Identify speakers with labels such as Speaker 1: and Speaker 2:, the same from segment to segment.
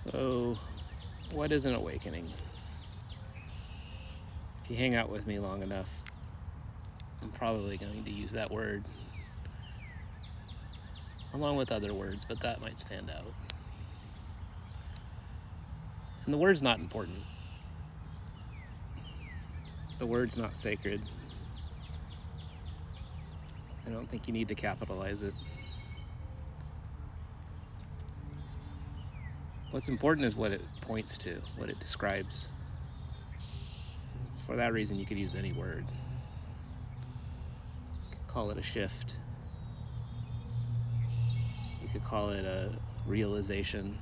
Speaker 1: So, what is an awakening? If you hang out with me long enough, I'm probably going to use that word along with other words, but that might stand out. And the word's not important. The word's not sacred. I don't think you need to capitalize it. What's important is what it points to, what it describes. For that reason, you could use any word. You could call it a shift. You could call it a realization.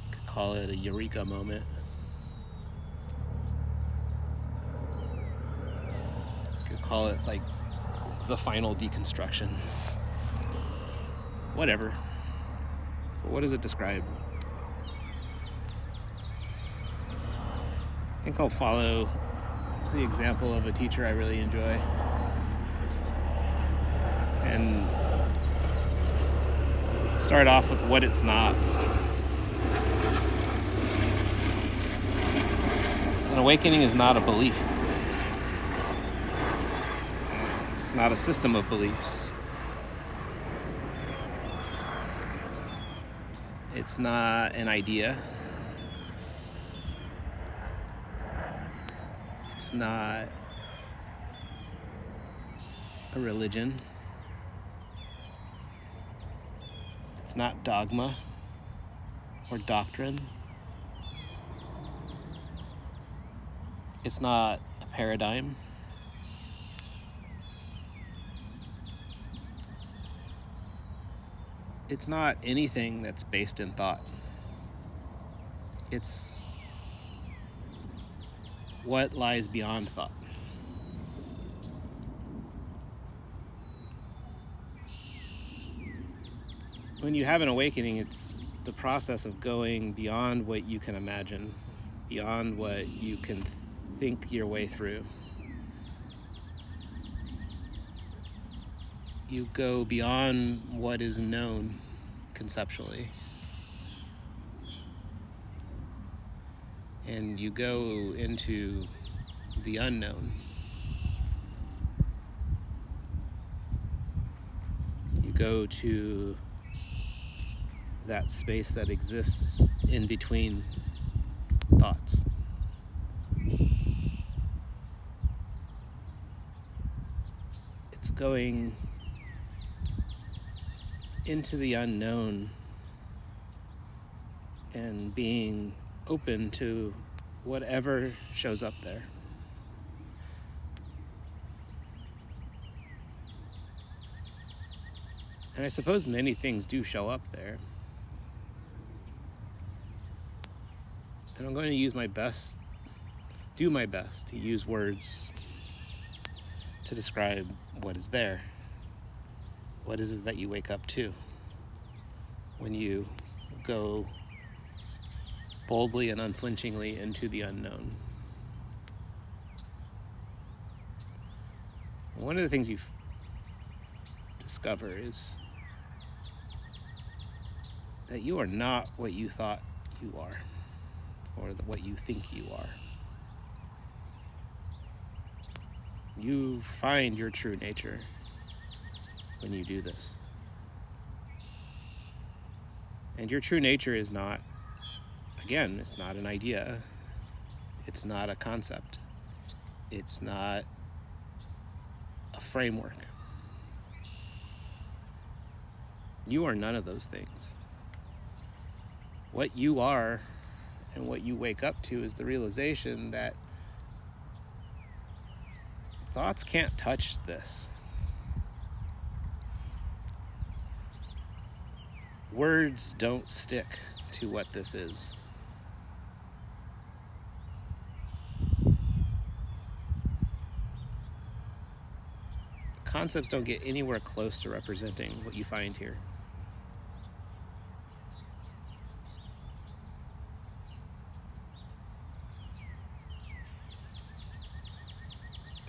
Speaker 1: You could call it a eureka moment. You could call it like the final deconstruction. Whatever. But what does it describe? I think I'll follow the example of a teacher I really enjoy. And start off with what it's not. An awakening is not a belief. It's not a system of beliefs. It's not an idea. It's not a religion. It's not dogma or doctrine. It's not a paradigm. It's not anything that's based in thought. It's what lies beyond thought. When you have an awakening, it's the process of going beyond what you can imagine, beyond what you can think your way through. You go beyond what is known conceptually. And you go into the unknown. You go to that space that exists in between thoughts. It's going into the unknown and being open to whatever shows up there. And I suppose many things do show up there. And I'm going to do my best to use words to describe what is there. What is it that you wake up to when you go boldly and unflinchingly into the unknown? One of the things you discover is that you are not what you thought you are, or what you think you are. You find your true nature when you do this. And your true nature is not, again, it's not an idea. It's not a concept. It's not a framework. You are none of those things. What you are and what you wake up to is the realization that thoughts can't touch this. Words don't stick to what this is. Concepts don't get anywhere close to representing what you find here.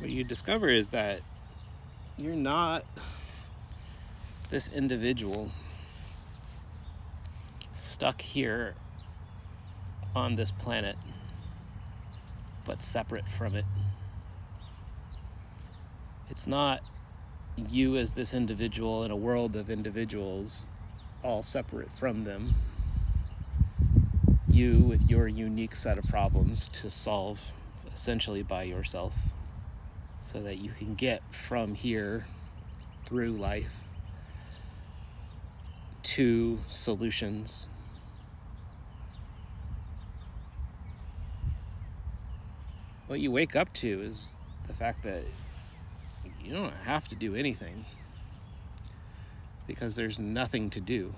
Speaker 1: What you discover is that you're not this individual stuck here on this planet, but separate from it. It's not you as this individual in a world of individuals, all separate from them. You with your unique set of problems to solve essentially by yourself, so that you can get from here through life to solutions. What you wake up to is the fact that you don't have to do anything, because there's nothing to do.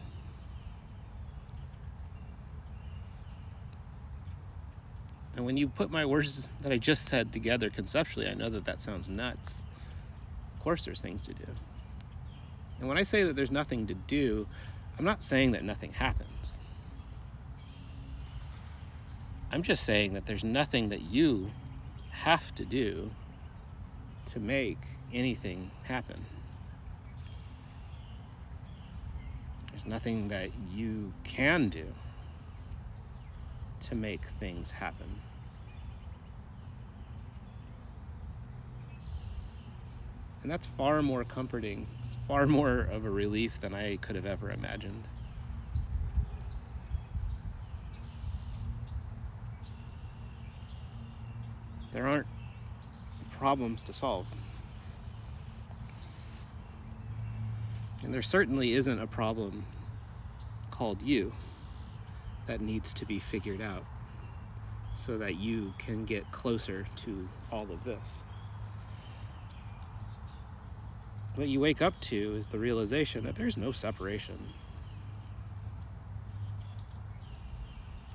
Speaker 1: And when you put my words that I just said together conceptually, I know that that sounds nuts. Of course there's things to do. And when I say that there's nothing to do, I'm not saying that nothing happens. I'm just saying that there's nothing that you have to do to make anything happen. There's nothing that you can do to make things happen. And that's far more comforting. It's far more of a relief than I could have ever imagined. There aren't problems to solve. And there certainly isn't a problem called you that needs to be figured out so that you can get closer to all of this. What you wake up to is the realization that there's no separation.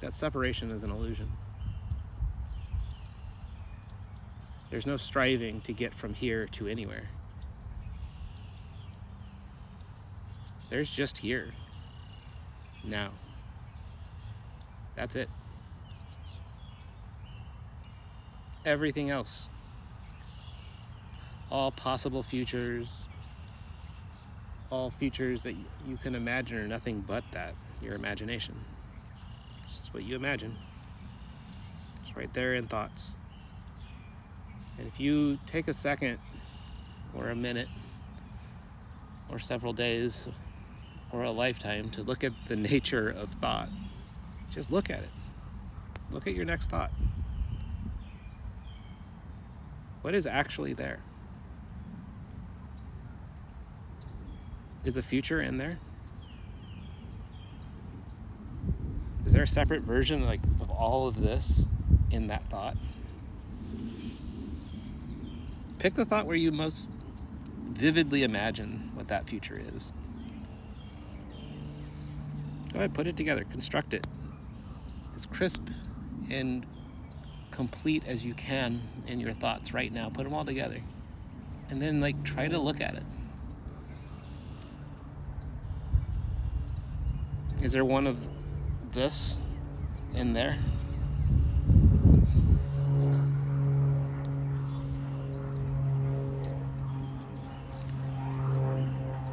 Speaker 1: That separation is an illusion. There's no striving to get from here to anywhere. There's just here, now. That's it. Everything else, all possible futures, all futures that you can imagine are nothing but that, your imagination. It's just what you imagine. It's right there in thoughts. And if you take a second or a minute or several days or a lifetime to look at the nature of thought, just look at it. Look at your next thought. What is actually there? Is a future in there? Is there a separate version of all of this in that thought? Pick the thought where you most vividly imagine what that future is. Go ahead, put it together, construct it as crisp and complete as you can in your thoughts right now. Put them all together. And then try to look at it. Is there one of this in there?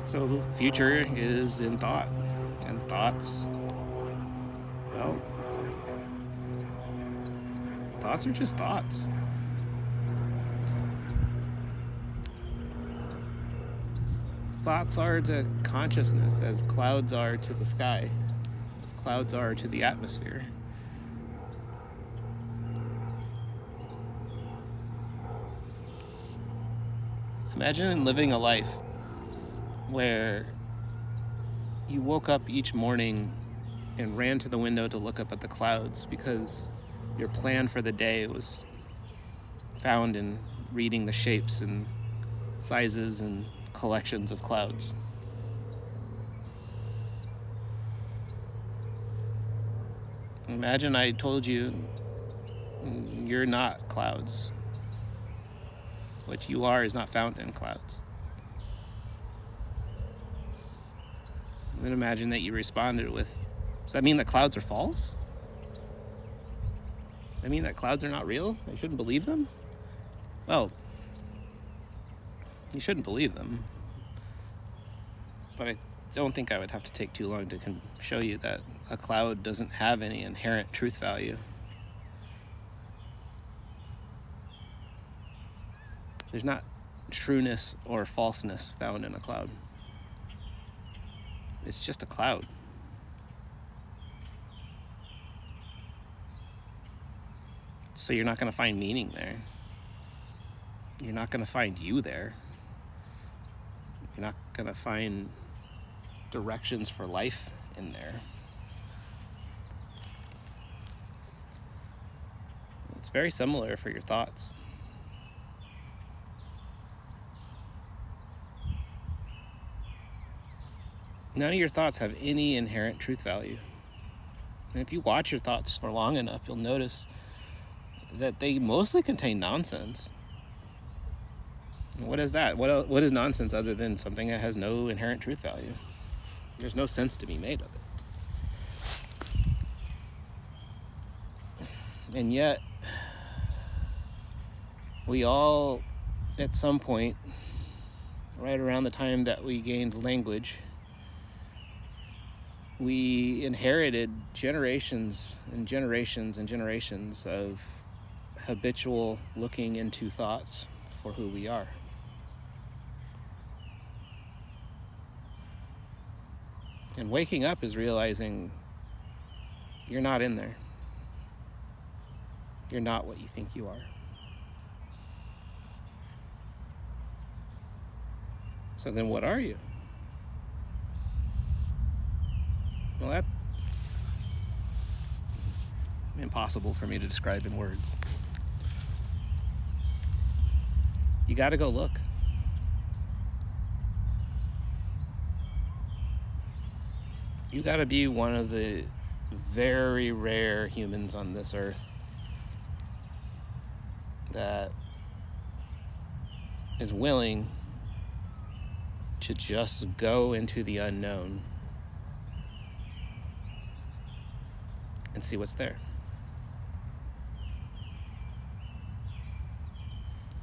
Speaker 1: So future is in thought, and thoughts, well, thoughts are just thoughts. Thoughts are to consciousness as clouds are to the sky, as clouds are to the atmosphere. Imagine living a life where you woke up each morning and ran to the window to look up at the clouds because your plan for the day was found in reading the shapes and sizes and collections of clouds. Imagine I told you you're not clouds. What you are is not found in clouds. And then imagine that you responded with, does that mean that clouds are false? Does that mean that clouds are not real? I shouldn't believe them? Well, you shouldn't believe them. But I don't think I would have to take too long to show you that a cloud doesn't have any inherent truth value. There's not trueness or falseness found in a cloud. It's just a cloud. So you're not going to find meaning there. You're not going to find you there. You're not going to find directions for life in there. It's very similar for your thoughts. None of your thoughts have any inherent truth value. And if you watch your thoughts for long enough, you'll notice that they mostly contain nonsense. What is that? What is nonsense other than something that has no inherent truth value? There's no sense to be made of it. And yet, we all, at some point, right around the time that we gained language, we inherited generations and generations and generations of habitual looking into thoughts for who we are. And waking up is realizing you're not in there. You're not what you think you are. So then what are you? Well, that's impossible for me to describe in words. You got to go look. You got to be one of the very rare humans on this earth that is willing to just go into the unknown and see what's there.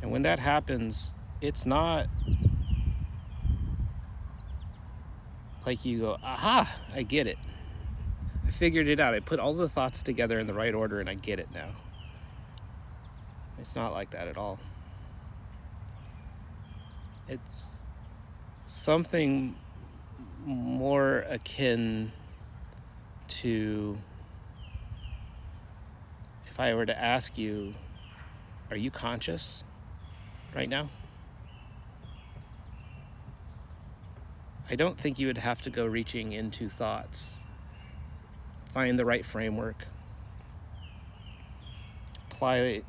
Speaker 1: And when that happens, it's not like you go, aha, I get it. I figured it out. I put all the thoughts together in the right order and I get it now. It's not like that at all. It's something more akin to, if I were to ask you, are you conscious right now? I don't think you would have to go reaching into thoughts. Find the right framework. Apply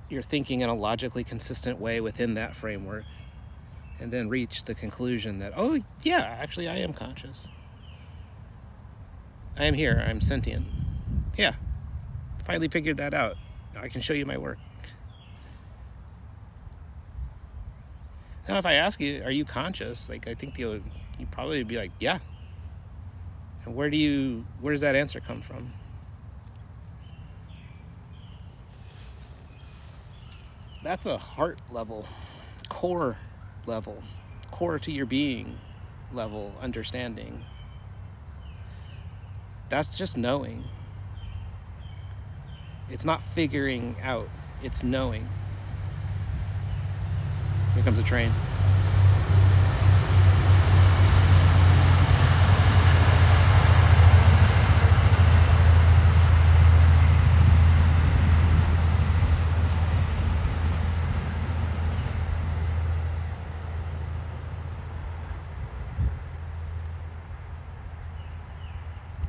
Speaker 1: your thinking in a logically consistent way within that framework. And then reach the conclusion that, oh yeah, actually I am conscious. I am here, I'm sentient. Yeah, finally figured that out. I can show you my work. Now, if I ask you, are you conscious? Like, I think you'd probably be like, yeah. And where does that answer come from? That's a heart level, core to your being level understanding. That's just knowing. It's not figuring out, it's knowing. Here comes a train.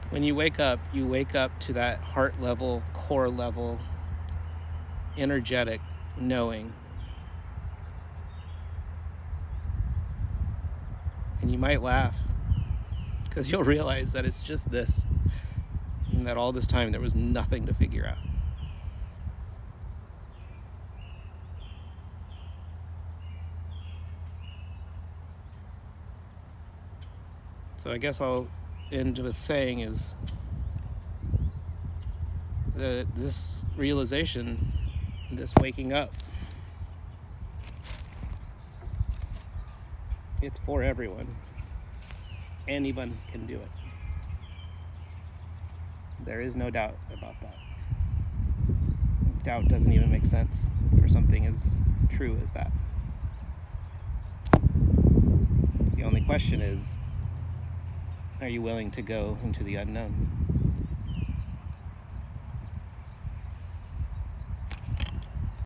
Speaker 1: When you wake up to that heart level, core level, energetic knowing. And you might laugh because you'll realize that it's just this, and that all this time there was nothing to figure out. So I guess I'll end with saying is that this realization, this waking up, it's for everyone. Anyone can do it. There is no doubt about that. Doubt doesn't even make sense for something as true as that. The only question is, are you willing to go into the unknown?